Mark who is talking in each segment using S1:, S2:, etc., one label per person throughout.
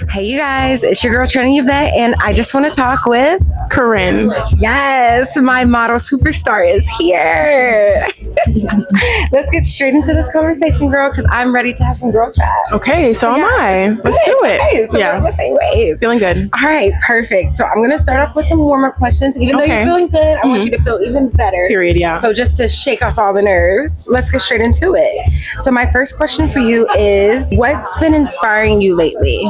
S1: Hey, you guys, it's your girl Trinity, Yvette, and I just want to talk with
S2: Corine.
S1: Yes, my model superstar is here. Let's get straight into this conversation, girl, because I'm ready to have some girl chat.
S2: Okay, so am I. Let's do it.
S1: Okay, so we're on the same wave.
S2: Feeling good.
S1: All right, perfect. So I'm going to start off with some warm-up questions. Even though you're feeling good, I want you to feel even better.
S2: Period, yeah.
S1: So just to shake off all the nerves, let's get straight into it. So my first question for you is, what's been inspiring you lately?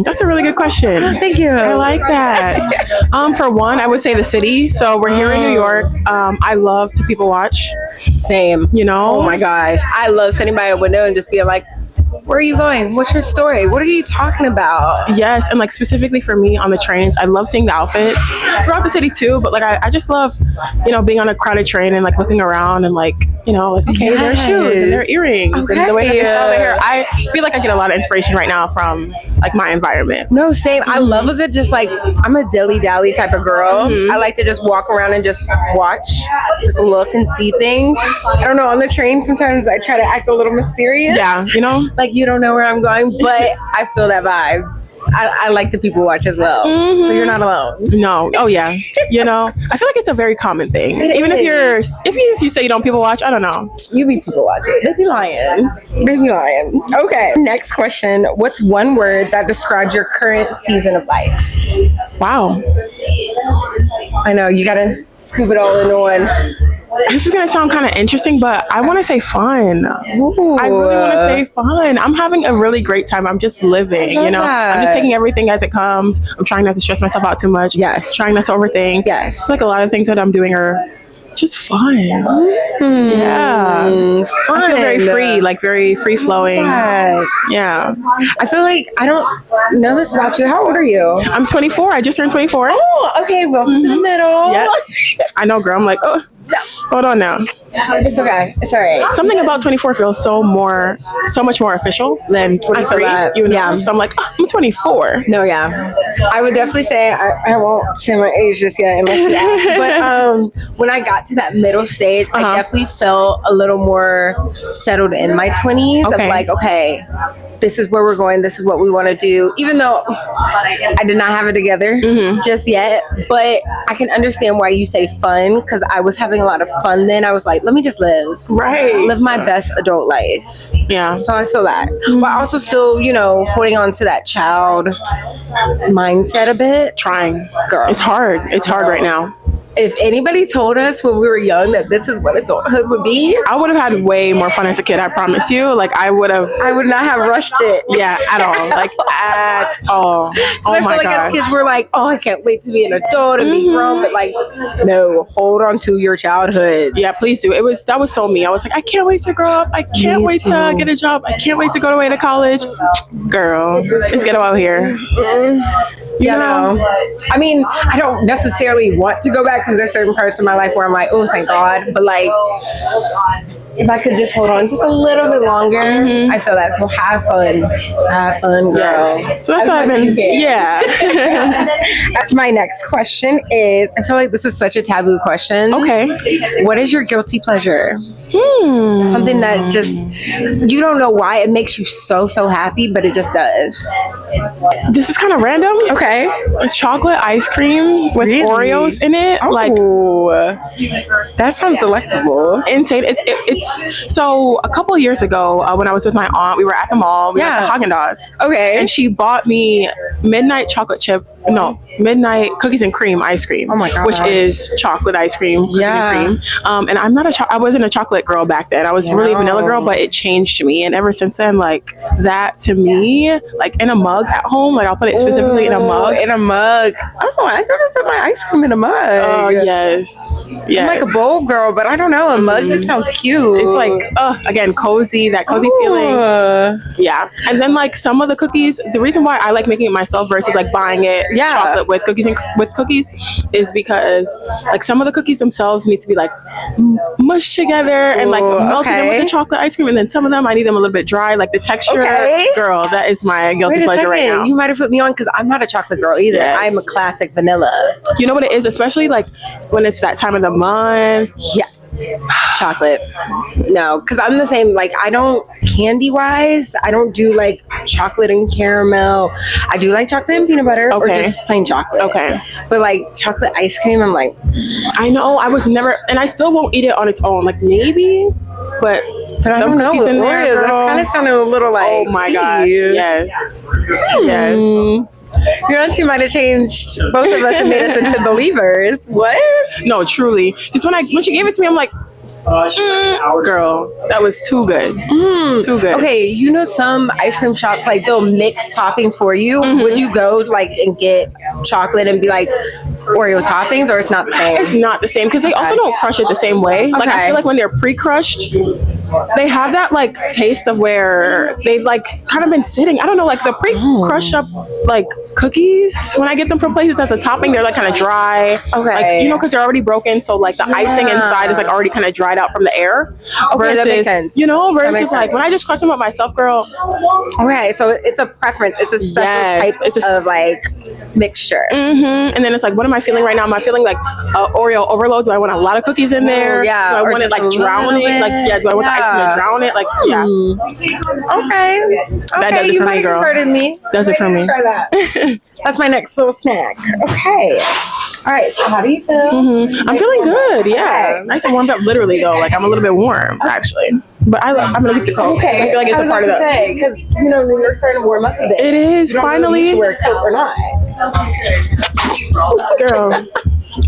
S2: That's a really good question.
S1: Oh, thank you.
S2: I like that. For one, I would say the city. So we're here in New York. I love to people watch.
S1: Same.
S2: You know?
S1: Oh my gosh. I love sitting by a window and just being like, where are you going? What's your story? What are you talking about?
S2: Yes, and like specifically for me on the trains, I love seeing the outfits throughout the city too. But like I just love, being on a crowded train and like looking around and like, okay, their shoes and their earrings and the way that they style their hair. I feel like I get a lot of inspiration right now from like my environment.
S1: No, same. I love a good I'm a dilly-dally type of girl. I like to just walk around and just watch, just look and see things. I don't know, on the train sometimes I try to act a little mysterious.
S2: Yeah,
S1: Like you don't know where I'm going, but I feel that vibe. I like to people watch as well. So you're not alone.
S2: No. Oh yeah. I feel like it's a very common thing. Even if you say you don't people watch, I don't know.
S1: You be people watching. They be lying. Okay. Next question. What's one word that describes your current season of life?
S2: Wow.
S1: I know you gotta scoop it all into one.
S2: This is going to sound kind of interesting, but I want to say fun.
S1: Ooh.
S2: I really want to say fun. I'm having a really great time. I'm just living, I'm just taking everything as it comes. I'm trying not to stress myself out too much.
S1: Yes.
S2: Trying not to overthink.
S1: Yes.
S2: It's like a lot of things that I'm doing are just fun. Yeah.
S1: Fun.
S2: I feel very free, like very free flowing.
S1: Yes.
S2: Yeah.
S1: I feel like I don't know this about you. How old are you?
S2: I'm 24. I just turned 24.
S1: Oh, okay. Welcome to the middle.
S2: Yeah. I know, girl. I'm like, oh. Hold on now.
S1: It's okay. It's all right.
S2: Something about 24 feels so much more official than 23.
S1: Yeah.
S2: So I'm like, I'm 24.
S1: No, yeah. I would definitely say I won't say my age just yet unless you ask. But when I got to that middle stage, I definitely felt a little more settled in my 20s.
S2: Okay.
S1: Of like, okay, this is where we're going. This is what we want to do. Even though I did not have it together just yet, but I can understand why you say fun, because I was having a lot of fun then. I was like, let me just live my best adult life.
S2: Yeah.
S1: So I feel that. But also still, holding on to that child mindset a bit.
S2: Trying.
S1: Girl.
S2: It's hard. It's hard right now.
S1: If anybody told us when we were young that this is what adulthood would be,
S2: I would have had way more fun as a kid, I promise you. Like I would
S1: not have rushed it.
S2: Yeah, at all. Like at all. Oh
S1: I feel like as kids we're like, oh, I can't wait to be an adult and be grown, but like, no, hold on to your childhood.
S2: Yeah, please do. That was so me. I was like, I can't wait to grow up. I can't wait to get a job. I can't wait to go away to college. Girl, let's get out here.
S1: I mean, I don't necessarily want to go back because there's certain parts of my life where I'm like, oh, thank God. But like, if I could just hold on just a little bit longer, I feel that. So have fun, girl.
S2: Yes. So that's what I've been. Yeah.
S1: My next question is, I feel like this is such a taboo question.
S2: Okay.
S1: What is your guilty pleasure? Something that just, you don't know why it makes you so happy, but it just does.
S2: This is kind of random.
S1: Okay.
S2: A chocolate ice cream with Oreos in it.
S1: Oh,
S2: like,
S1: that sounds delectable.
S2: Insane. It's so a couple of years ago when I was with my aunt, we were at the mall. We went to Haagen-Dazs. Okay. And she bought me midnight cookies and cream ice cream. Oh my gosh. Which is chocolate ice cream, cookies and cream. And I'm not I wasn't a chocolate girl back then. I was really a vanilla girl, but it changed me. And ever since then, like that to me, like in a mug at home, like I'll put it specifically in a mug.
S1: Oh, I never put my ice cream in a mug.
S2: Oh, yes. Yeah.
S1: I'm like a bowl girl, but I don't know. A mug just sounds cute.
S2: It's like, again, cozy, that cozy feeling. Yeah. And then like some of the cookies, the reason why I like making it myself versus like buying it chocolate with cookies is because like some of the cookies themselves need to be like mushed together and like melted in with the chocolate ice cream, and then some of them I need them a little bit dry, like the texture. Girl, that is my guilty pleasure right now.
S1: You might have put me on because I'm not a chocolate girl either. Yes. I'm a classic vanilla.
S2: You know what it is, especially like when it's that time of the month.
S1: Yeah. Chocolate. No, because I'm the same. Like, I don't, candy wise, I don't do like chocolate and caramel. I do like chocolate and peanut butter or just plain chocolate.
S2: Okay.
S1: But like chocolate ice cream, I'm like,
S2: I know, I was never, and I still won't eat it on its own. Like maybe, but
S1: I don't know. With Oreos, that's kind of sounded a little like,
S2: oh my gosh, yes. Yes.
S1: Your auntie might have changed both of us and made us into believers. What?
S2: No, truly. Because when she gave it to me, I'm like, girl, that was too good. Too good.
S1: Okay, you know some ice cream shops, like they'll mix toppings for you. Would you go like and get chocolate and be like Oreo toppings, or it's not the same?
S2: It's not the same because they also don't crush it the same way. Like I feel like when they're pre-crushed, they have that like taste of where they've like kind of been sitting. I don't know, like the pre-crushed up like cookies, when I get them from places as a topping, they're like kind of dry.
S1: Okay.
S2: Like, because they're already broken, so like the icing inside is like already kind of dried out from the air.
S1: Okay, that makes sense.
S2: Versus like when I just crush them up myself, girl.
S1: Okay, so it's a preference. It's a special type of like mixture.
S2: And then it's like, what am I feeling right now? Am I feeling like Oreo overload? Do I want a lot of cookies in there?
S1: Yeah.
S2: Do I want it like drowning? Like, do I want the ice cream to drown it? Like,
S1: Okay.
S2: That does it
S1: you
S2: for
S1: might
S2: me, girl.
S1: have converted me.
S2: Does it for me.
S1: Try that. That's my next little snack. Okay. All right. So how do you feel?
S2: I'm feeling good. Yeah. Nice and warmed up. Literally though, like I'm a little bit warm actually. But I'm gonna keep the coat.
S1: Okay.
S2: I feel like it's a part of that.
S1: Because you're starting to warm up a bit.
S2: It is finally.
S1: You should wear a coat or not.
S2: Girl.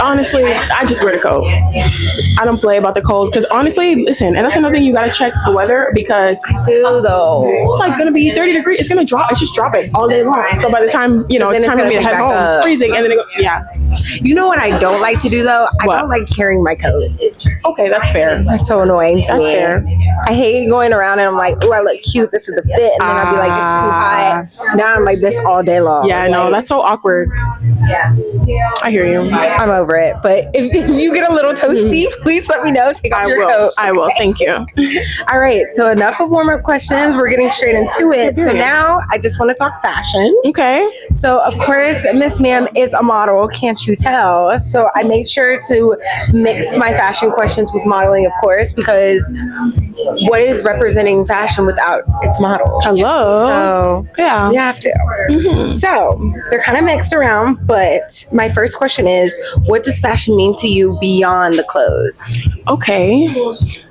S2: Honestly, I just wear the coat. I don't play about the cold because honestly, listen, and that's another thing, you gotta check the weather because it's like gonna be 30 degrees. It's gonna drop. It's just dropping all day long. So by the time it's time for me to head home, it's freezing, and then
S1: You know what I don't like to do though? I don't like carrying my coat.
S2: Okay, that's fair.
S1: That's so annoying.
S2: That's fair.
S1: I hate going around and I'm like, oh, I look cute. This is the fit, and then I'll be like, it's too hot. Now I'm like this all day long.
S2: Yeah, I know. That's so awkward. I hear you.
S1: I'm over it. But if you get a little toasty, please let me know. Take off your coat.
S2: I will. Thank you.
S1: All right. So enough of warm-up questions. We're getting straight into it. So now I just want to talk fashion.
S2: Okay.
S1: So of course, Miss Ma'am is a model. Can't you tell? So I made sure to mix my fashion questions with modeling, of course, because what is representing fashion without its models?
S2: Hello.
S1: So
S2: yeah,
S1: you have to. So they're kind of mixed around, but my first question is, what does fashion mean to you beyond the clothes?
S2: Okay.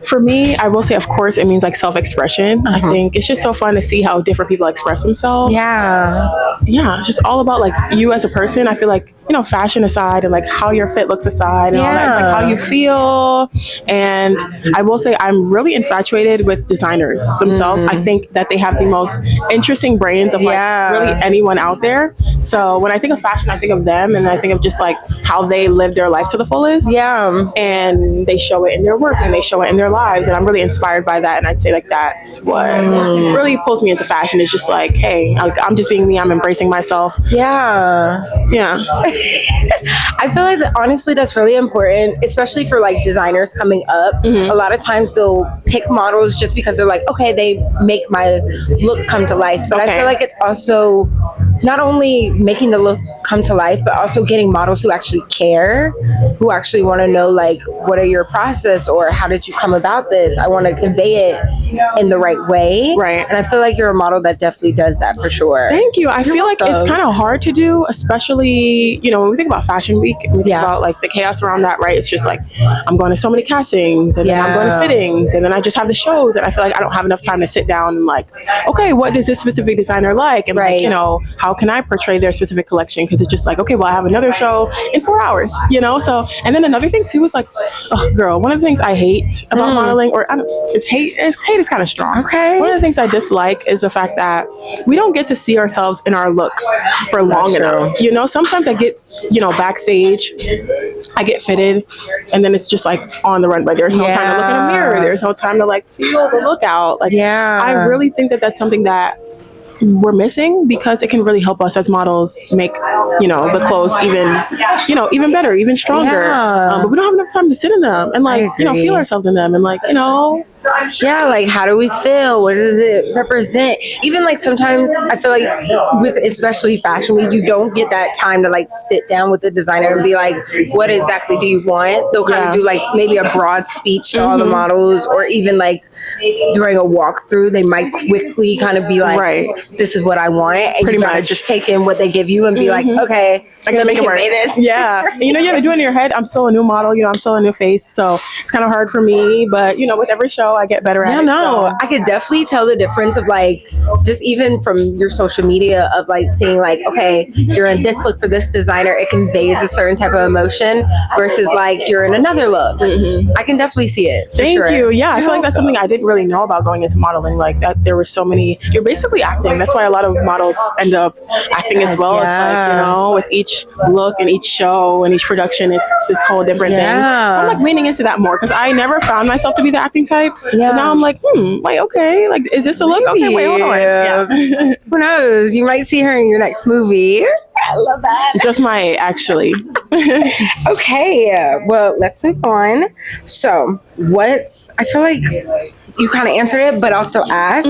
S2: For me, I will say, of course, it means like self-expression. I think it's just so fun to see how different people express themselves.
S1: Yeah.
S2: Yeah. Just all about like you as a person. I feel like, fashion aside and like how your fit looks aside and all that. It's like how you feel. And I will say I'm really infatuated with designers themselves. I think that they have the most interesting brains of like really anyone out there. So when I think of fashion, I think of them, and I think of just like how they live their life to the fullest.
S1: Yeah.
S2: And they show it in their work and they show it in their lives. And I'm really inspired by that. And I'd say like that's what really pulls me into fashion. Is just like, hey, I'm just being me. I'm embracing myself.
S1: Yeah.
S2: Yeah.
S1: I feel like honestly that's really important, especially for like designers coming up. A lot of times they'll pick models just because they're like, okay, they make my look come to life. But I feel like it's also not only making the look come to life, but also getting models who actually care, who actually want to know like, what are your process, or how did you come about this? I want to convey it in the right way.
S2: Right.
S1: And I feel like you're a model that definitely does that for sure.
S2: Thank you. I feel like it's kind of hard to do, especially, when we think about Fashion Week and we think about like the chaos around that, right? It's just like, I'm going to so many castings and then I'm going to fittings and then I just have the shows, and I feel like I don't have enough time to sit down and like, okay, what does this specific designer like? And like, how can I portray their specific collection? Because it's just like, okay, well, I have another show in 4 hours, So, and then another thing too is like, oh, girl, one of the things I hate about modeling, or hate is kind of strong. Okay. One of the things I dislike is the fact that we don't get to see ourselves in our look for long enough. Sometimes I get, backstage, I get fitted, and then it's just like on the runway. There's no time to look in a mirror. There's no time to like feel the look out. Like, I really think that that's something that we're missing, because it can really help us as models make the clothes even better, even stronger. But we don't have enough time to sit in them and like feel ourselves in them and like
S1: yeah, like how do we feel? What does it represent? Even like sometimes I feel like with especially Fashion Week, you don't get that time to like sit down with the designer and be like, what exactly do you want? They'll kind of do like maybe a broad speech to all the models, or even like during a walkthrough, they might quickly kind of be like, this is what I want. And pretty much just take in what they give you and be like, okay,
S2: I gotta make it work. Yeah. And, you know, you have to do it in your head. I'm still a new model, you know, I'm still a new face. So it's kind of hard for me, but you know, with every show I get better at it.
S1: No, I could definitely tell the difference of like, just even from your social media of like seeing like, okay, you're in this look for this designer, it conveys a certain type of emotion versus like you're in another look. I can definitely see it.
S2: Thank you. Yeah, I feel like that's something I didn't really know about going into modeling. Like that, there were so many. You're basically acting. That's why a lot of models end up acting as well. It's like, you know, with each look and each show and each production, it's this whole different thing. So I'm like leaning into that more because I never found myself to be the acting type. But now I'm like, like, okay, like, is this a look? Okay, wait, hold on. Yeah.
S1: Who knows? You might see her in your next movie. I love that.
S2: Just might, actually.
S1: Okay, well, let's move on. So, I feel like you kind of answered it, but I'll still ask,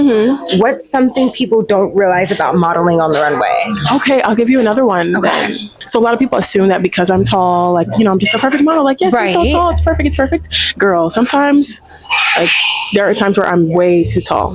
S1: what's something people don't realize about modeling on the runway?
S2: Okay, I'll give you another one. Okay. So a lot of people assume that because I'm tall, like, you know, I'm just a perfect model. Like, yes, I'm so tall. It's perfect. It's perfect. Girl, sometimes, like, there are times where I'm way too tall.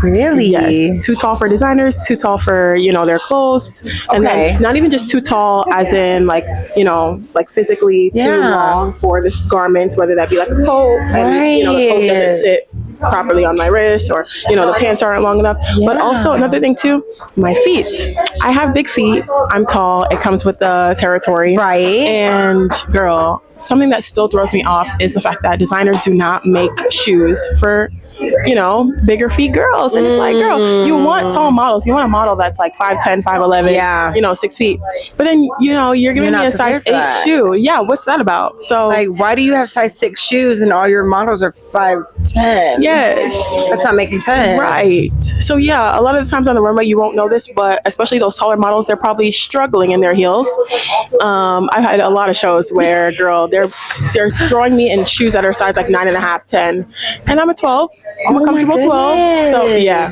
S1: Really?
S2: Yes. Too tall for designers, too tall for, you know, their clothes. And then not even just too tall as in, like, you know, like physically too long for the garments, whether that be like a coat and, you know, the coat doesn't sit properly on my wrist, or, you know, the pants aren't long enough. But also another thing too, my feet. I have big feet. I'm tall. It comes with the territory. And girl, something that still throws me off is the fact that designers do not make shoes for, you know, bigger feet girls. And it's like, girl, you want tall models. You want a model that's like 5'10", 5'11", you know, 6 feet. But then, you know, you're giving me a size 8 shoe. Yeah, what's that about? So,
S1: like, why do you have size 6 shoes and all your models are 5'10"?
S2: Yes.
S1: That's not making sense.
S2: Right. So, yeah, a lot of the times on the runway, you won't know this, but especially those taller models, they're probably struggling in their heels. I've had a lot of shows where, girl, they're throwing me in shoes that are size like 9.5, 10, and I'm a 12. I'm a comfortable 12. So yeah.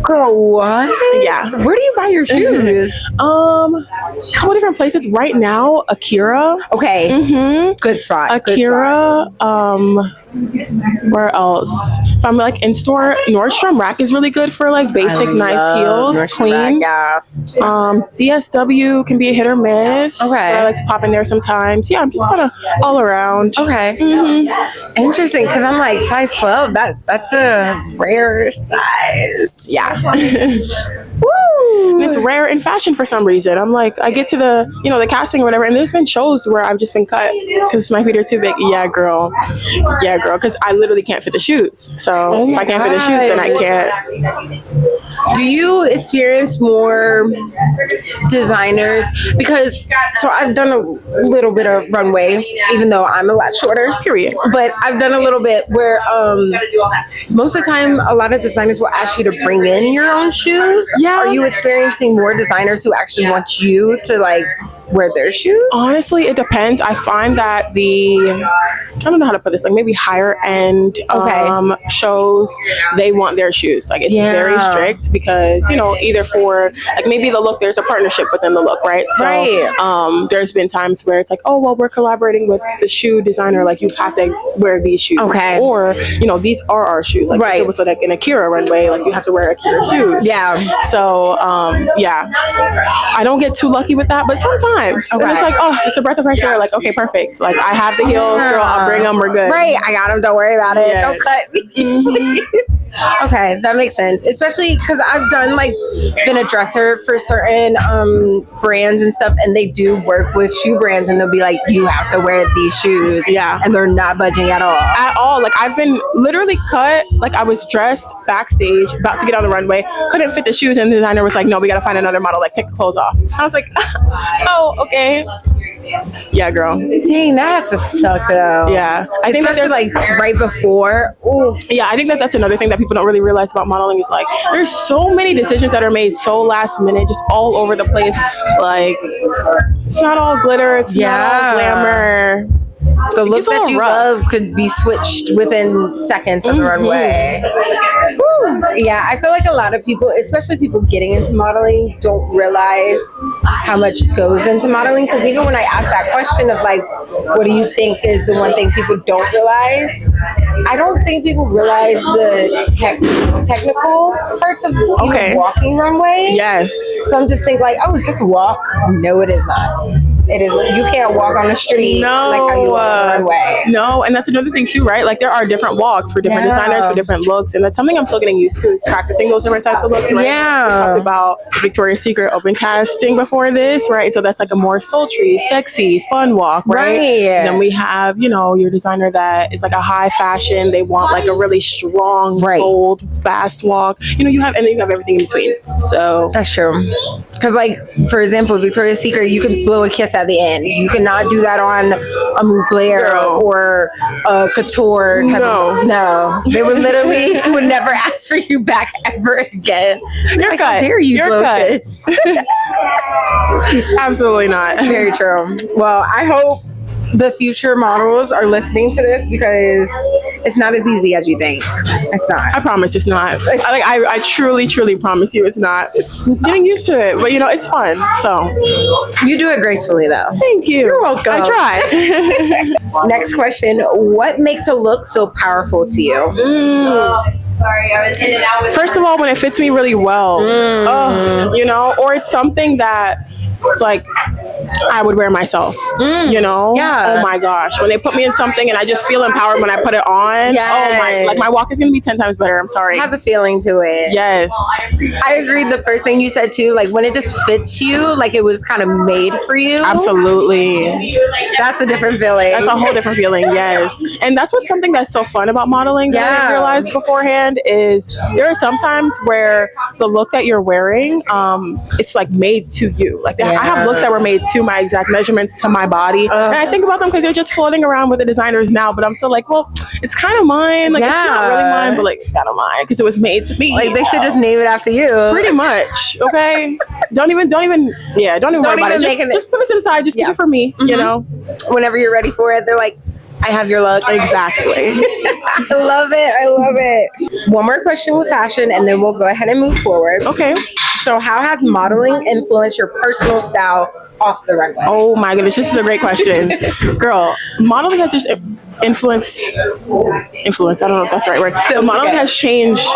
S1: Girl, what?
S2: Yeah.
S1: Where do you buy your shoes?
S2: A couple different places. Right now, Akira.
S1: Okay. Good spot.
S2: Akira. Where else? If I'm like in store, Nordstrom Rack is really good for like basic nice heels, Nordstrom clean.
S1: Rack,
S2: DSW can be a hit or miss. I like to pop in there sometimes. Yeah, I'm just kind of all around.
S1: Interesting, because I'm like size 12. That's a rare size.
S2: Yeah. Woo! It's rare in fashion for some reason. I'm like, I get to the, you know, the casting or whatever, and there's been shows where I've just been cut because my feet are too big. Yeah, girl. Because I literally can't fit the shoes. So if I can't fit the shoes, then I can't.
S1: Do you experience more designers? Because, so I've done a little bit of runway, even though I'm a lot shorter.
S2: Period.
S1: But I've done a little bit where most of the time, a lot of designers will ask you to bring in your own shoes.
S2: Yeah.
S1: Are you experiencing more designers who actually want you to like wear their shoes?
S2: Honestly, it depends. I find that I don't know how to put this, like maybe higher end shows, they want their shoes. Like it's very strict because, you know, either for like maybe the look, there's a partnership within the look, right? So there's been times where it's like, oh, well, we're collaborating with the shoe designer. Like you have to wear these shoes. Or, you know, these are our shoes. Like if it was like an Akira runway, like you have to wear Akira shoes. So, I don't get too lucky with that, but sometimes. And it's like, oh, it's a breath of fresh air. Like, okay, perfect. Like, I have the heels, girl. I'll bring them. We're good.
S1: I got them. Don't worry about it. Don't cut me. Okay, that makes sense. Especially because I've been a dresser for certain brands and stuff, and they do work with shoe brands, and they'll be like, you have to wear these shoes. And they're not budging at all.
S2: At all. Like, I've been literally cut. Like, I was dressed backstage, about to get on the runway, couldn't fit the shoes, and the designer was like, no, we got to find another model. Like, take the clothes off. I was like, oh, okay. Yeah, girl.
S1: Dang, that has to suck though.
S2: Yeah,
S1: I think that's like right before. Ooh.
S2: Yeah, I think that's another thing that people don't really realize about modeling is like there's so many decisions that are made so last minute, just all over the place. Like it's not all glitter, it's not all glamour.
S1: The look that you love could be switched within seconds on the runway. Woo. Yeah, I feel like a lot of people, especially people getting into modeling, don't realize how much goes into modeling. Because even when I ask that question of like, what do you think is the one thing people don't realize? I don't think people realize the technical parts of walking runway.
S2: Yes.
S1: Some just think like, oh, it's just a walk. No, it is not. It is. You can't walk on the street like how you walk on the runway.
S2: No, and that's another thing too, right? Like there are different walks for different designers, for different looks, and that's something I'm still getting used to, is practicing those different types of looks, right?
S1: Yeah.
S2: We talked about Victoria's Secret open casting before this, right? So that's like a more sultry, sexy, fun walk, right? And then we have, you know, your designer that is like a high fashion. They want like a really strong, bold, fast walk. You know, you have, and then you have everything in between. So
S1: that's true. Because like, for example, Victoria's Secret, you can blow a kiss at the end. You cannot do that on a Mugler or a couture type of. No, they would literally would never ask for you back ever again.
S2: You're cut.
S1: How dare you blow a kiss?
S2: Absolutely not.
S1: Very true. Well, I hope the future models are listening to this, because it's not as easy as you think. It's not.
S2: I promise it's not. I truly promise you it's not. It's getting used to it, but you know, it's fun. So
S1: you do it gracefully though.
S2: Thank you.
S1: You're welcome.
S2: I try.
S1: Next question. What makes a look feel powerful to you?
S3: Sorry, I was in and out with.
S2: First of all, when it fits me really well, you know, or it's something that it's like I would wear myself, you know?
S1: Yeah.
S2: Oh my gosh. When they put me in something and I just feel empowered when I put it on, oh my, like my walk is going to be 10 times better. I'm sorry.
S1: It has a feeling to it.
S2: Yes.
S1: I agree. The first thing you said too, like when it just fits you, like it was kind of made for you.
S2: Absolutely.
S1: That's a different feeling.
S2: That's a whole different feeling. Yes. And that's what's something that's so fun about modeling that I didn't realize beforehand is there are some times where the look that you're wearing, it's like made to you. Like I have looks that were made to my exact measurements, to my body. And I think about them because they're just floating around with the designers now, but I'm still like, well, it's kind of mine. Like it's not really mine, but like kind of mine because it was made to me.
S1: Like they should just name it after you.
S2: Pretty much. Okay. Don't even worry about it. Just put it to the side. Just keep it for me, you know?
S1: Whenever you're ready for it, they're like, I have your look.
S2: Exactly.
S1: I love it. I love it. One more question with fashion and then we'll go ahead and move forward.
S2: Okay.
S1: So how has modeling influenced your personal style off the runway?
S2: Oh my goodness, this is a great question. Girl, modeling has just influence, I don't know if that's the right word. But modeling has changed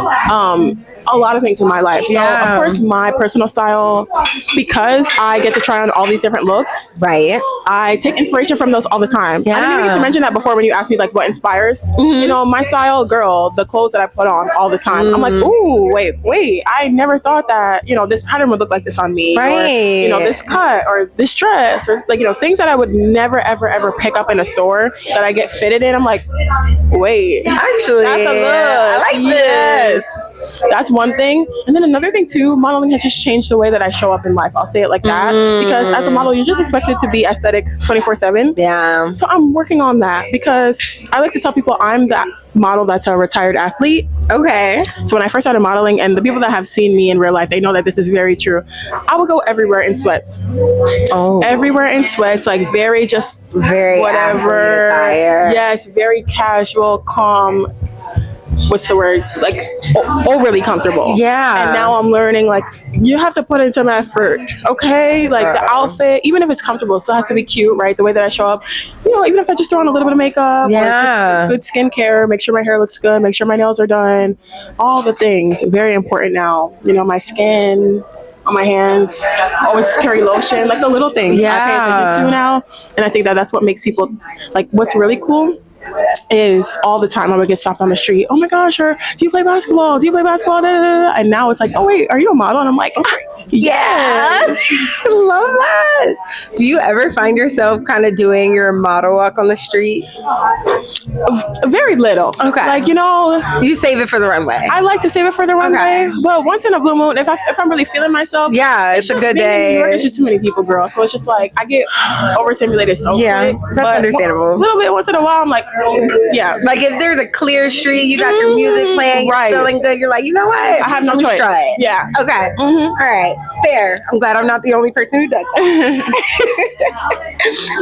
S2: a lot of things in my life. So of course my personal style, because I get to try on all these different looks.
S1: Right.
S2: I take inspiration from those all the time. I didn't even get to mention that before when you asked me like what inspires. You know, my style, girl, the clothes that I put on all the time. I'm like, ooh, wait, I never thought that, you know, this pattern would look like this on me.
S1: Right.
S2: Or, you know, this cut or this dress or like, you know, things that I would never, ever pick up in a store that I get fitted in. I'm like, wait,
S1: actually,
S2: that's a look.
S1: I like this.
S2: That's one thing. And then another thing too, modeling has just changed the way that I show up in life. I'll say it like that. Because as a model, you're just expected to be aesthetic 24/7.
S1: Yeah.
S2: So I'm working on that because I like to tell people I'm that model that's a retired athlete.
S1: Okay.
S2: So when I first started modeling, and the people that have seen me in real life, they know that this is very true. I would go everywhere in sweats. Oh. Everywhere in sweats, like very whatever. Yes, very casual, calm. What's the word? Like overly comfortable. Yeah. And now I'm learning like you have to put in some effort. Okay. Like the outfit, even if it's comfortable, it still has to be cute, right? The way that I show up, you know, even if I just throw on a little bit of makeup or just good skincare, make sure my hair looks good, make sure my nails are done, all the things. Very important now. You know, my skin, on my hands, always carry lotion, like the little things. I pay attention to now. And I think that that's what makes people like what's really cool is all the time I would get stopped on the street. Oh my gosh, do you play basketball? Do you play basketball? Da, da, da. And now it's like, oh wait, are you a model? And I'm like, yes.
S1: I love that. Do you ever find yourself kind of doing your model walk on the street?
S2: Very little. Okay. Like, you know,
S1: you save it for the runway.
S2: I like to save it for the runway. But once in a blue moon, if I'm really feeling myself, it's a good day. New York, it's just too many people, girl. So it's just like I get overstimulated so quick.
S1: That's understandable.
S2: A little bit once in a while, I'm like, Yeah.
S1: Like if there's a clear street, you got your music playing, you're feeling good, you're like, you know what?
S2: I have no choice.
S1: Strut.
S2: Yeah.
S1: Okay. All right. Fair. I'm glad I'm not the only person who does that.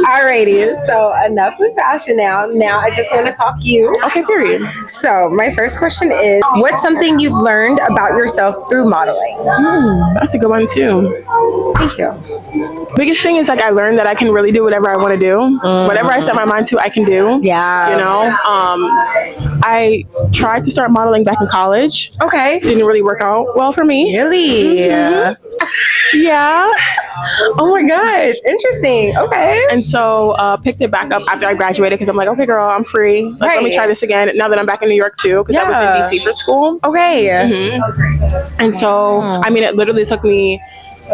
S1: Alrighty. So enough with fashion now. Now I just want to talk you.
S2: Okay, period.
S1: So my first question is, what's something you've learned about yourself through modeling?
S2: That's a good one too.
S1: Thank you.
S2: Biggest thing is like I learned that I can really do whatever I want to do. Whatever I set my mind to, I can do.
S1: Yeah.
S2: You know, I tried to start modeling back in college.
S1: Okay.
S2: Didn't really work out well for me.
S1: Really?
S2: Yeah.
S1: Oh my gosh. Interesting. Okay.
S2: And so picked it back up after I graduated because I'm like, okay, girl, I'm free. Like, let me try this again. Now that I'm back in New York too, because I was in DC for school.
S1: Okay.
S2: And so, I mean, it literally took me.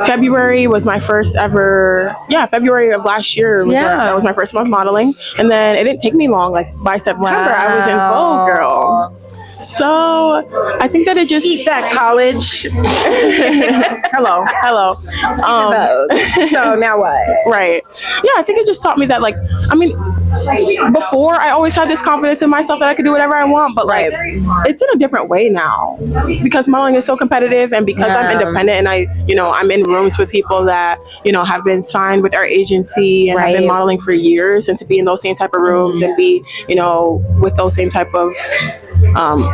S2: February was my first ever, February of last year. That was my first month modeling. And then it didn't take me long. Like by September, I was in Vogue, girl. So I think that it just
S1: eat that college.
S2: hello.
S1: So now what?
S2: Right. Yeah, I think it just taught me that, like, I mean, before I always had this confidence in myself that I could do whatever I want, but like it's in a different way now because modeling is so competitive, and because I'm independent and I'm in rooms with people that have been signed with our agency and have been modeling for years, and to be in those same type of rooms and be with those same type of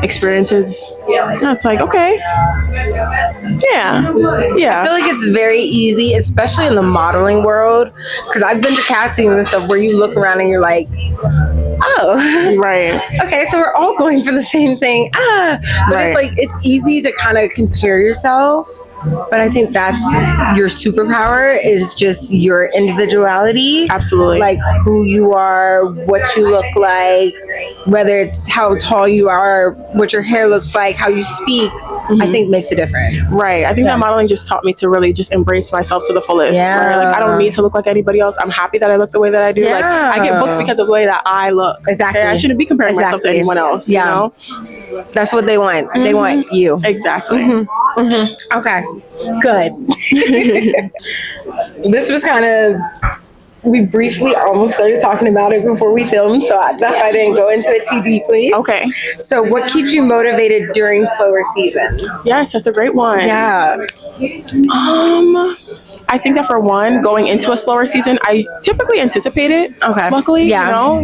S2: experiences, it's like, okay, yeah.
S1: I feel like it's very easy, especially in the modeling world, because I've been to castings and stuff where you look around and you're like, oh,
S2: right,
S1: okay, so we're all going for the same thing, but it's like it's easy to kind of compare yourself. But I think that's your superpower, is just your individuality.
S2: Absolutely.
S1: Like who you are, what you look like, whether it's how tall you are, what your hair looks like, how you speak, I think makes a difference.
S2: Right. I think that modeling just taught me to really just embrace myself to the fullest.
S1: Yeah.
S2: Right? Like I don't need to look like anybody else. I'm happy that I look the way that I do.
S1: Yeah.
S2: Like I get booked because of the way that I look.
S1: Exactly.
S2: Okay? I shouldn't be comparing myself to anyone else.
S1: Yeah.
S2: You know?
S1: That's what they want. They want you.
S2: Exactly.
S1: Okay. Good. This was kind of, we briefly almost started talking about it before we filmed, so that's why I didn't go into it too deeply.
S2: Okay.
S1: So what keeps you motivated during slower seasons?
S2: Yes, that's a great one.
S1: Yeah.
S2: I think that for one, going into a slower season, I typically anticipate it.
S1: Okay.
S2: Luckily,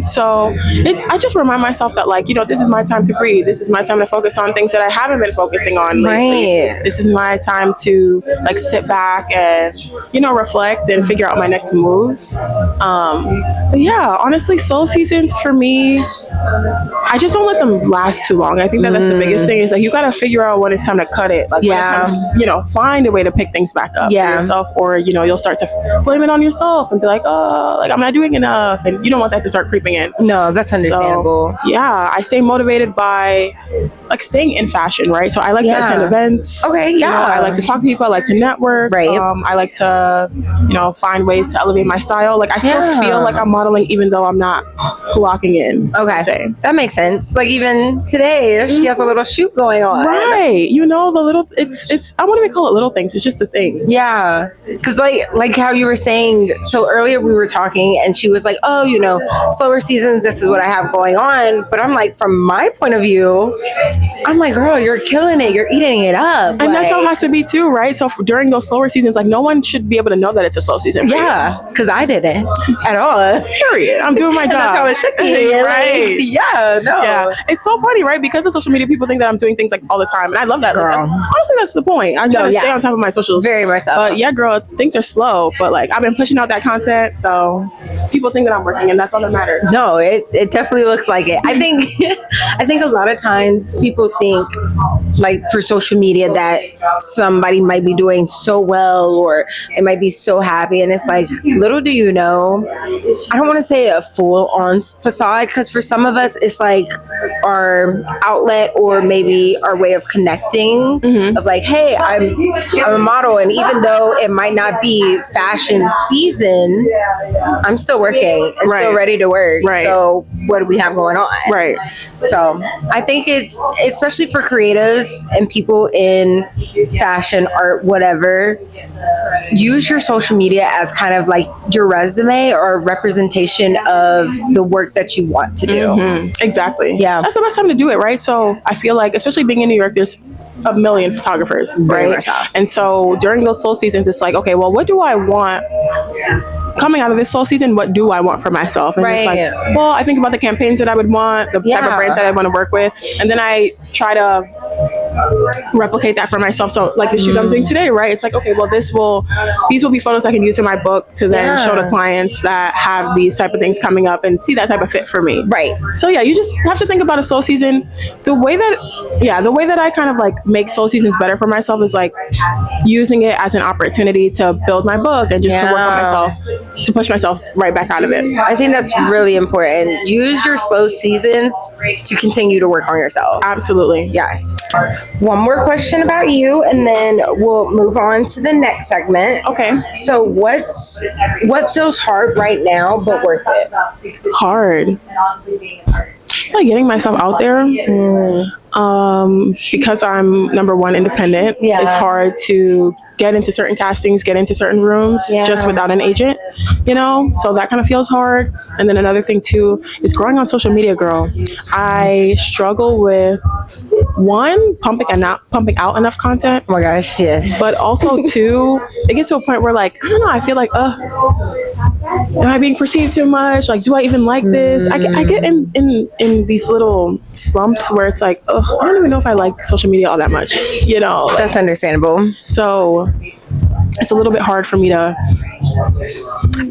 S2: so I just remind myself that, like, this is my time to breathe. This is my time to focus on things that I haven't been focusing on lately.
S1: Right.
S2: This is my time to like sit back and reflect and figure out my next moves. But yeah, honestly, slow seasons for me, I just don't let them last too long. I think that that's the biggest thing, is like you got to figure out when it's time to cut it. Like, find a way to pick things back up for yourself, or you'll start to blame it on yourself and be like, oh, like I'm not doing enough, and you don't want that to start creeping in.
S1: No, that's understandable.
S2: So, I stay motivated by like staying in fashion, right? So I like to attend events.
S1: Okay,
S2: I like to talk to people. I like to network.
S1: Right.
S2: I like to find ways to elevate my style. Like I still feel like I'm modeling even though I'm not clocking in.
S1: Okay, that makes sense. Like even today, she has a little shoot going on.
S2: Right. The little, it's I wouldn't even call it little things. It's just the things.
S1: Yeah. Because like how you were saying, so earlier we were talking and she was like, oh, slower seasons, this is what I have going on. But I'm like, from my point of view, I'm like, girl, you're killing it. You're eating it up.
S2: And that's how it has to be too, right? So during those slower seasons, like no one should be able to know that it's a slow season.
S1: Yeah. Because I didn't at all.
S2: Period. I'm doing my job.
S1: That's how it should be.
S2: Right.
S1: Yeah.
S2: It's so funny, right? Because of social media, people think that I'm doing things like all the time. And I love that.
S1: Girl.
S2: Honestly, that's the point. I try to stay on top of my socials.
S1: Very much so.
S2: But yeah, girl, things are slow. But like I've been pushing out that content. So people think that I'm working, and that's all that matters.
S1: No, it definitely looks like it. I think a lot of times people think, like, for social media that somebody might be doing so well or they might be so happy, and it's like, little do you know, I don't want to say a full-on facade, because for some of us it's like our outlet or maybe our way of connecting, of like, hey, I'm a model, and even though it might not be fashion season, I'm still working and still ready to work. So what do we have going on? So I think it's, especially for creatives and people in fashion, art, whatever, use your social media as kind of like your resume or a representation of the work that you want to do.
S2: Exactly.
S1: Yeah.
S2: That's the best time to do it, right? So I feel like, especially being in New York, there's a million photographers, right? And so during those slow seasons, it's like, okay, well, what do I want coming out of this slow season? What do I want for myself? And it's like, well, I think about the campaigns that I would want, the type of brands that I want to work with, and then I try to replicate that for myself. So like the shoot I'm doing today, right? It's like, okay, well, these will be photos I can use in my book to then show to clients that have these type of things coming up and see that type of fit for me.
S1: Right.
S2: So yeah, you just have to think about a slow season. The way that I kind of like make slow seasons better for myself is like using it as an opportunity to build my book and just to work on myself, to push myself right back out of it.
S1: I think that's really important. Use your slow seasons to continue to work on yourself.
S2: Absolutely.
S1: Yes. One more question about you, and then we'll move on to the next segment.
S2: Okay.
S1: So what feels hard right now but worth it?
S2: Hard. Like getting myself out there. Because I'm number one independent, it's hard to get into certain castings, get into certain rooms just without an agent, you know? So that kind of feels hard. And then another thing too is growing on social media, girl. I struggle with one, pumping out enough content.
S1: Oh my gosh, yes. But
S2: But also two, it gets to a point where like, I don't know, I feel like, am I being perceived too much? Like, do I even like this? I get in these little slumps where it's like, I don't even know if I like social media all that much, you know? Like,
S1: that's understandable.
S2: so it's a little bit hard for me to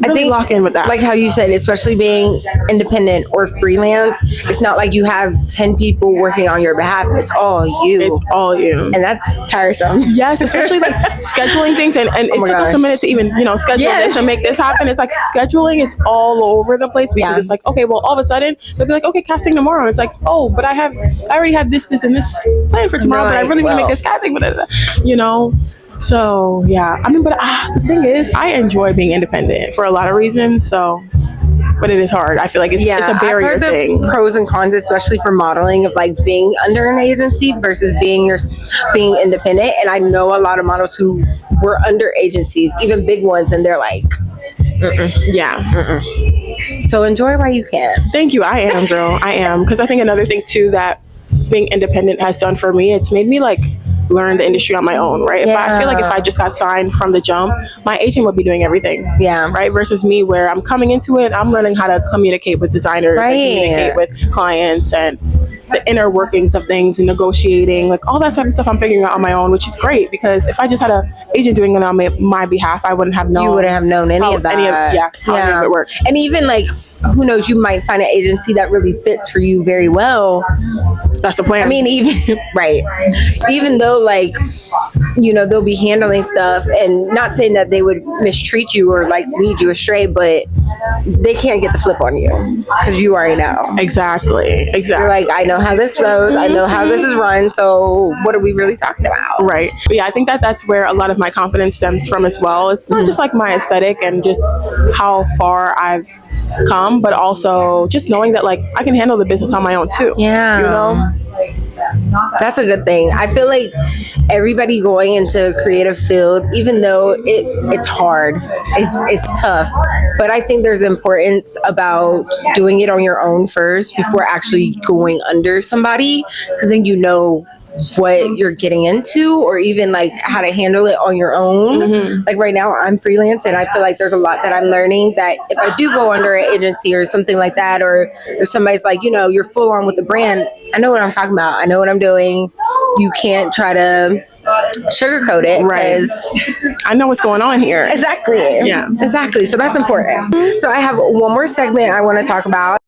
S2: really lock in with that.
S1: Like how you said, especially being independent or freelance, it's not like you have 10 people working on your behalf. It's all you.
S2: It's all you.
S1: And that's tiresome.
S2: Yes, especially like scheduling things, and it took us a minute to even, schedule this and make this happen. It's like scheduling is all over the place because it's like, okay, well, all of a sudden they'll be like, okay, casting tomorrow. It's like, oh, but I already have this, and this planned for tomorrow, but I really want to make this casting, So yeah, I mean, but the thing is, I enjoy being independent for a lot of reasons. So, but it is hard. I feel like it's a barrier
S1: I've heard
S2: thing.
S1: The pros and cons, especially for modeling, of like being under an agency versus being independent. And I know a lot of models who were under agencies, even big ones, and they're like, So enjoy while you can.
S2: Thank you. I am, girl. I am, because I think another thing too that being independent has done for me, it's made me like learn the industry on my own, right? I feel like if I just got signed from the jump, my agent would be doing everything. Right? Versus me, where I'm coming into it, I'm learning how to communicate with designers, and communicate with clients, and the inner workings of things, and negotiating, like all that type of stuff I'm figuring out on my own, which is great, because if I just had an agent doing it on my behalf, I wouldn't have known.
S1: You wouldn't have known any of that.
S2: How any of it works.
S1: And even like, who knows, you might find an agency that really fits for you very well.
S2: That's the plan.
S1: I mean, even though like, they'll be handling stuff, and not saying that they would mistreat you or like lead you astray, but they can't get the flip on you because you already know.
S2: Exactly.
S1: You're like, I know how this goes. I know how this is run. So what are we really talking about?
S2: Right. But yeah, I think that's where a lot of my confidence stems from as well. It's not just like my aesthetic and just how far I've come, but also just knowing that like I can handle the business on my own too.
S1: That's a good thing. I feel like everybody going into a creative field, even though it's hard, it's tough, but I think there's importance about doing it on your own first before actually going under somebody, because then you know what you're getting into, or even like how to handle it on your own. Like right now I'm freelance, and I feel like there's a lot that I'm learning that if I do go under an agency or something like that, or if somebody's like, you're full on with the brand, I know what I'm talking about. I know what I'm doing. You can't try to sugarcoat it,
S2: right? I know what's going on here.
S1: Exactly. So that's important. So I have one more segment I want to talk about.